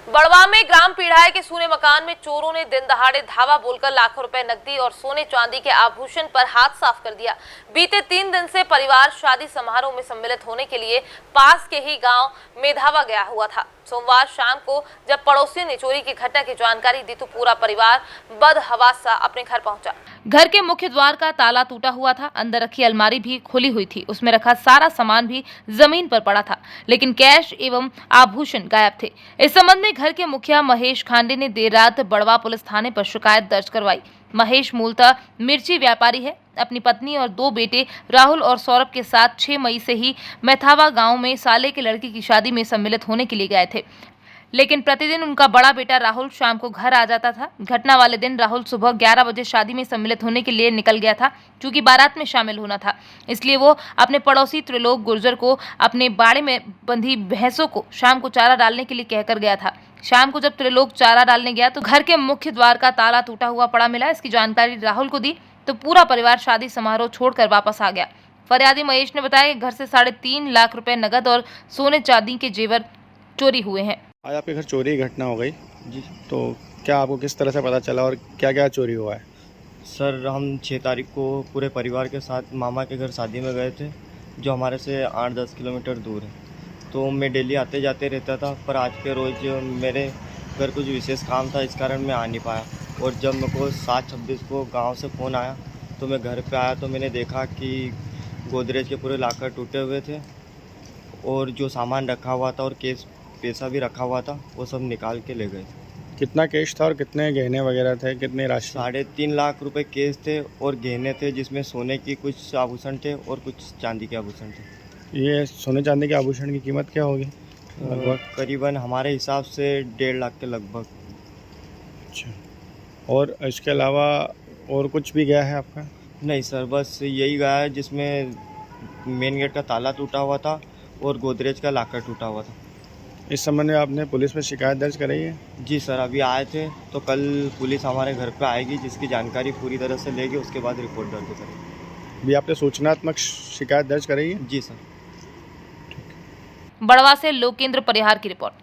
बड़वा में ग्राम पीढ़ाई के सूने मकान में चोरों ने दिन दहाड़े धावा बोलकर लाखों रुपए नकदी और सोने चांदी के आभूषण पर हाथ साफ कर दिया। बीते 3 दिन से परिवार शादी समारोह में सम्मिलित होने के लिए पास के ही गांव मेधावा गया हुआ था। सोमवार शाम को जब पड़ोसियों ने चोरी की घटना की जानकारी दी तो पूरा परिवार बदहवासा अपने घर पहुंचा। घर के मुख्य द्वार का ताला टूटा हुआ था, अंदर रखी अलमारी भी खुली हुई थी, उसमें रखा सारा सामान भी जमीन पर पड़ा था, लेकिन कैश एवं आभूषण गायब थे। इस संबंध में घर के मुखिया महेश खांडे ने देर रात बड़वा पुलिस थाने पर शिकायत दर्ज करवाई। महेश मूलतः मिर्ची व्यापारी है। अपनी पत्नी और 2 बेटे राहुल और सौरभ के साथ 6 मई से ही मेधावा गांव में साले के लड़की की शादी में सम्मिलित होने के लिए गए थे, लेकिन प्रतिदिन उनका बड़ा बेटा राहुल शाम को घर आ जाता था। घटना वाले दिन राहुल सुबह 11 बजे शादी में सम्मिलित होने के लिए निकल गया था। चूंकि बारात में शामिल होना था, इसलिए वो अपने पड़ोसी त्रिलोक गुर्जर को अपने बाड़े में बंधी भैंसों को शाम को चारा डालने के लिए कहकर गया था। शाम को जब त्रिलोक चारा डालने गया तो घर के मुख्य द्वार का ताला टूटा हुआ पड़ा मिला। इसकी जानकारी राहुल को दी तो पूरा परिवार शादी समारोह छोड़कर वापस आ गया। फरियादी महेश ने बताया कि घर से 3.5 लाख रुपए नगद और सोने चांदी के जेवर चोरी हुए हैं। आज आपके घर चोरी की घटना हो गई जी तो क्या आपको किस तरह से पता चला और क्या क्या चोरी हुआ है? सर, हम 6 तारीख को पूरे परिवार के साथ मामा के घर शादी में गए थे, जो हमारे से 8-10 किलोमीटर दूर है। तो मैं डेली आते जाते रहता था, पर आज के रोज़ मेरे घर कुछ विशेष काम था, इस कारण मैं आ नहीं पाया। और जब मेरे को 7:26 को गांव से फ़ोन आया तो मैं घर पे आया तो मैंने देखा कि गोदरेज के पूरे लॉकर टूटे हुए थे और जो सामान रखा हुआ था और केस पैसा भी रखा हुआ था वो सब निकाल के ले गए। कितना कैश था और कितने गहने वगैरह थे, कितनी राशि? 3.5 लाख रुपए केस थे और गहने थे, जिसमें सोने की कुछ आभूषण थे और कुछ चांदी के आभूषण थे। ये सोने चांदी के आभूषण की कीमत क्या होगी लगभग? करीबन हमारे हिसाब से 1.5 लाख के लगभग। अच्छा, और इसके अलावा और कुछ भी गया है आपका? नहीं सर, बस यही गया है, जिसमें मेन गेट का ताला टूटा हुआ था और गोदरेज का लॉकर टूटा हुआ था। इस संबंध में आपने पुलिस में शिकायत दर्ज कराई है? जी सर, अभी आए थे तो कल पुलिस हमारे घर पे आएगी, जिसकी जानकारी पूरी तरह से लेगी, उसके बाद रिपोर्ट दर्ज करेगी। अभी आपने सूचनात्मक शिकायत दर्ज कराई है? जी सर। बड़वा से लोकेंद्र परिहार की रिपोर्ट।